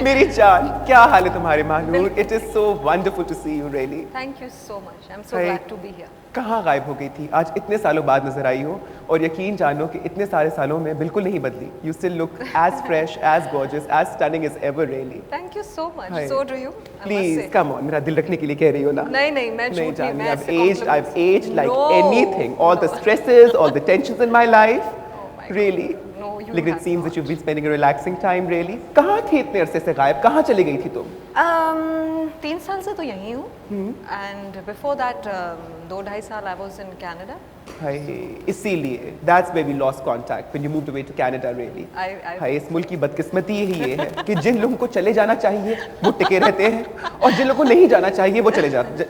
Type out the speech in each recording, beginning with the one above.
मेरी जान, क्या हाल है तुम्हारे Mahnoor? It is so wonderful to see you really. Thank you so much. I'm so glad to be here. कहाँ गायब हो गई थी? आज इतने सालों बाद नजर आई हो और यकीन जानो कि इतने सारे सालों में बिल्कुल नहीं बदली. You still look as fresh, as gorgeous, as stunning as ever really. Thank you so much. So do you. Please come on, मेरा दिल रखने के लिए कह रही हो ना? नहीं मैं झूठ नहीं, मैं ऐसे compliments. I've aged like anything. All the stresses, all the tensions in my life. Really. लेकिन it seems that you've been spending a relaxing time really. कहाँ थी इतने अरसे से गायब? कहाँ चली गई थी तुम? 3 साल से तो यहीं हूँ. And before that 2-2.5 साल I was in Canada. हाय, इसीलिए that's where we lost contact when you moved away to Canada really. हाय, इस मुल्क की बदकिस्मती ही ये है कि जिन लोगों को चले जाना चाहिए वो टिके रहते हैं और जिन लोगों को नहीं जाना चाहिए वो चले जाते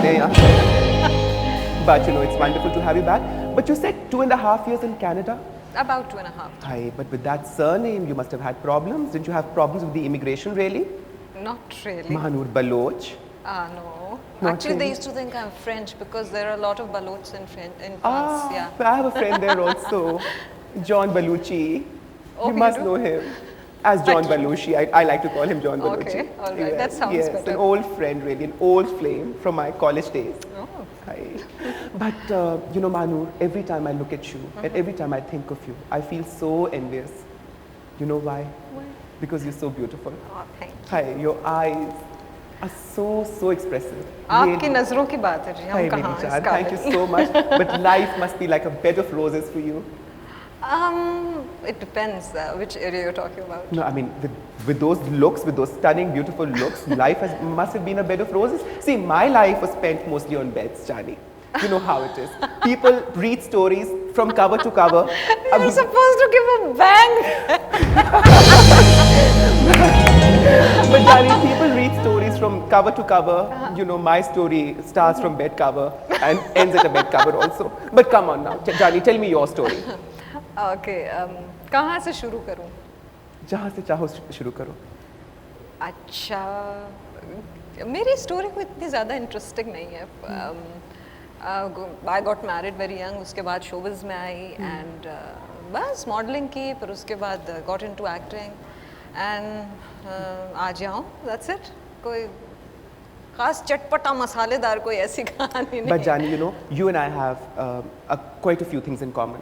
हैं यहाँ से. But you know it's wonderful to have you back. But you said 2.5 years in Canada. About 2.5. Hi, but with that surname, you must have had problems. Didn't you have problems with the immigration, really? Not really. Mahnoor Bloch. No. Not Actually, really? they used to think I'm French because there are a lot of Balochs in France. Yeah. I have a friend there also, John Baluchi. Oh, you must know him as John Baluchi. I like to call him John Baluchi. Okay, all right. That sounds better. Yes, an old friend, really, an old flame from my college days. Oh. Hi. But you know, Mahnoor, every time I look at you and every time I think of you, I feel so envious. You know why? Why? Because you're so beautiful. Oh, thank you. Hi, your eyes are so expressive. आपकी नजरों की बात है जी, हम कहाँ हैं इसका? Thank you so much. But life must be like a bed of roses for you. It depends which area you're talking about. No, I mean with those looks, with those stunning, beautiful looks, life must have been a bed of roses. See, my life was spent mostly on beds, Jani. You know how it is. People read stories from cover to cover. You're supposed to give a bang. But Jani, people read stories from cover to cover. You know, my story starts from bed cover and ends at a bed cover also. But come on now, Jani, tell me your story. Okay, कहाँ से शुरू करूँ? जहाँ से चाहो शुरू करो. अच्छा, मेरी स्टोरी कोई इतनी ज़्यादा इंटरेस्टिंग नहीं है. I got married very young. उसके बाद शोबिज़ में आई and बस मॉडलिंग की, फिर उसके बाद got into acting and आज यहाँ. That's it. कोई खास चटपटा मसालेदार कोई ऐसी कहानी नहीं. But Jani, you know, you and I have quite a few things in common.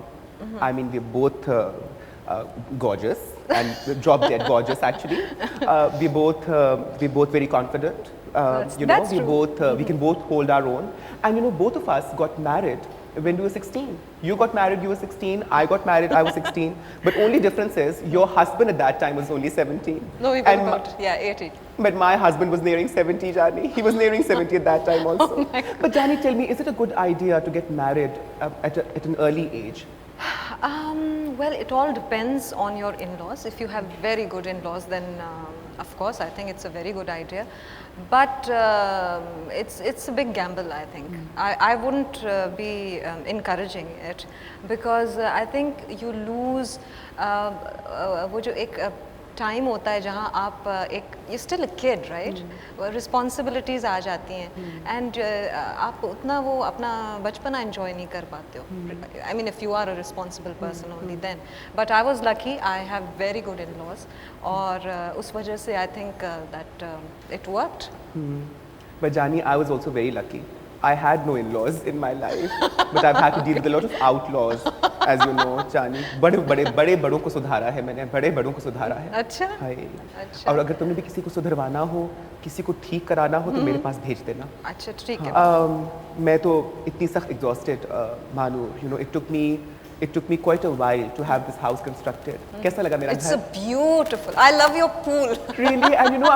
I mean, we're both gorgeous and drop dead gorgeous actually. We're both very confident. You know, we can both hold our own. And you know, both of us got married when we were 16. You got married, you were 16. I got married, I was 16. But only difference is your husband at that time was only 17. No, he was about 80. But my husband was nearing 70, Jani. He was nearing 70 at that time also. Oh my God. But Jani, tell me, is it a good idea to get married at an early age? Well, it all depends on your in-laws. If you have very good in-laws, then of course I think it's a very good idea. But it's a big gamble, I think. I wouldn't be encouraging it because I think you lose वो जो एक time होता है जहाँ आप एक you still a kid right, responsibilities आ जाती हैं एंड आप उतना वो अपना बचपना एंजॉय नहीं कर पाते हो. I mean if you are a responsible person only then. But I was lucky, I have very good in laws और उस वजह से I think that it worked. But Jani, I was also very lucky. I had no in-laws in my life, but I've had to deal with a lot of outlaws, as you know, Jani. बड़े बड़ों को सुधारा है मैंने, बड़े बड़ों को सुधारा है. अच्छा. और अगर तुमने भी किसी को सुधरवाना हो, किसी को ठीक कराना हो, तो मेरे पास भेज देना. अच्छा, ठीक है. मैं तो इतनी सख्त exhausted, Mahnoor. You know, it took me quite a while to have this house constructed. कैसा लगा मेरा घर? It's so beautiful. I love your pool. Really, and you know,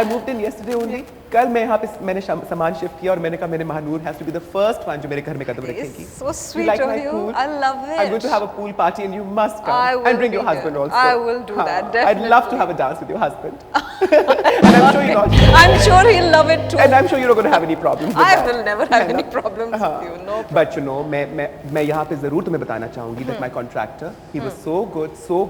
I moved in yesterday only. कल मैं यहाँ पे मैंने सामान शिफ्ट किया और मैंने कहा मेरे Mahnoor has to be the first one जो मेरे घर में कदम रखेगी. So sweet of you. I love it. I'm going to have a pool party and you must come and bring your husband also. I will do that definitely. I'd love to have a dance with your husband. And I'm sure you're not. I'm sure he'll love it too. And I'm sure you're not going to have any problems with that. I will never have any problems with you. No. But you know, मैं यहाँ पे जरूर तुम्हें बताना चाहूँगी that my contractor, he was so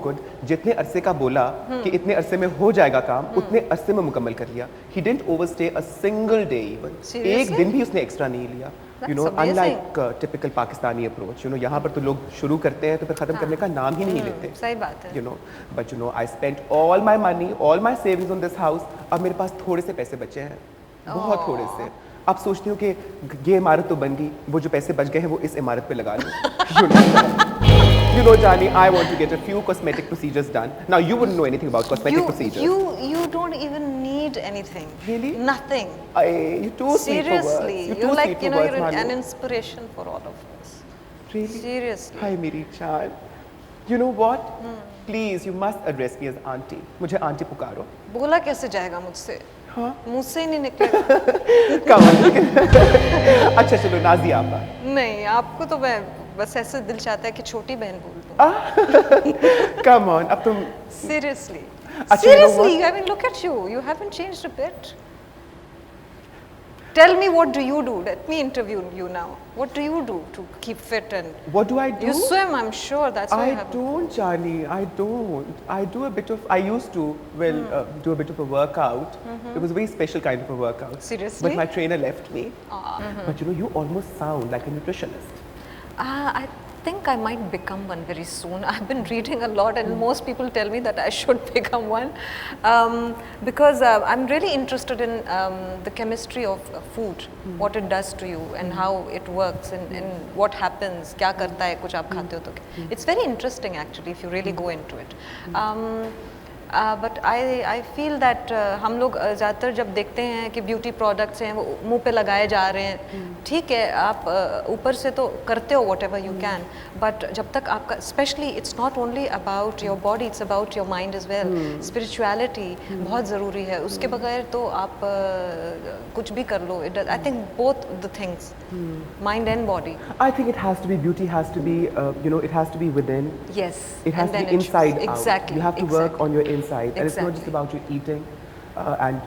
good. जितने अरसे का बोला कि इतने अरसे में हो जाएगा काम, उतने अरसे में मुकम्मल कर लिया. He didn't overstay a single day even. Seriously? एक दिन भी उसने extra नहीं लिया. You know, That's amazing. unlike typical Pakistani approach. You know, यहाँ पर तो लोग शुरू करते हैं तो फिर खत्म करने का नाम ही नहीं लेते. सही बात है. You know, but you know, I spent all my money, all my savings on this house. अब मेरे पास थोड़े से पैसे बचे हैं, बहुत थोड़े से. अब सोचती हूँ कि ये इमारत तो बन गई, वो जो पैसे बच गए हैं वो इस इमारत पे लगा लूँ. You know, Jani, I want to get a few cosmetic procedures done. Now, you wouldn't know anything about cosmetic procedures. You don't even need anything. Really? Nothing. You're too sweet for words. Seriously, You're like, sweet you for know, words, you're Mahnoor. an inspiration for all of us. Really? Seriously. Hi, Miri Chan. You know what? Please, you must address me as auntie. मुझे auntie पुकारो. बोला कैसे जाएगा मुझसे? हाँ? मुझसे ही नहीं निकलेगा. Come on. अच्छा चलो नाज़ी आपा. नहीं, आपको तो मैं बस ऐसे दिल चाहता है कि छोटी बहन बोल दूँ. Come on, अब तुम. Seriously. अच्छा, you know Seriously, what? I mean, look at you. You haven't changed a bit. Tell me, what do you do? Let me interview you now. What do you do to keep fit and? What do I do? You swim, I'm sure. That's why you I have. don't, Jani. I don't. I do a bit of. I used to do a bit of a workout. It was a very special kind of a workout. Seriously? But my trainer left me. But you know, you almost sound like a nutritionist. I think I might become one very soon. I've been reading a lot, and most people tell me that I should become one because I'm really interested in the chemistry of food, what it does to you, and how it works, and what happens. क्या करता है कुछ आप खाते हो तो? It's very interesting actually if you really go into it. But I feel that हम लोग ज़्यादातर जब देखते हैं कि ब्यूटी प्रोडक्ट्स हैं वो मुंह पे लगाए जा रहे हैं, ठीक है, आप ऊपर से तो करते हो whatever you can, but जब तक आपका specially it's not only about your body, it's about your mind as well. Spirituality बहुत ज़रूरी है, उसके बगैर तो आप कुछ भी कर लो. I think both the things, mind and body. I think it has to be beauty has to be you know, it has to be within. Yes. It has And to then be inside out. Exactly. You have to work on your inside, and it's not just Exactly. about your eating and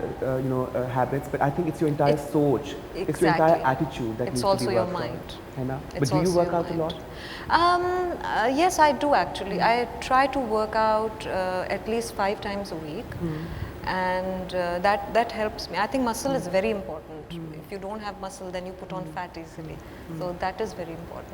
you know habits, but I think it's your entire soch. It's your entire Exactly. attitude that It's needs also to be your worked mind. on. है ना? It's But do you also work your out a mind. lot? Yes, I do actually. I try to work out at least 5 times a week, and that helps me. I think muscle is very important. If you don't have muscle, then you put on fat easily. So that is very important.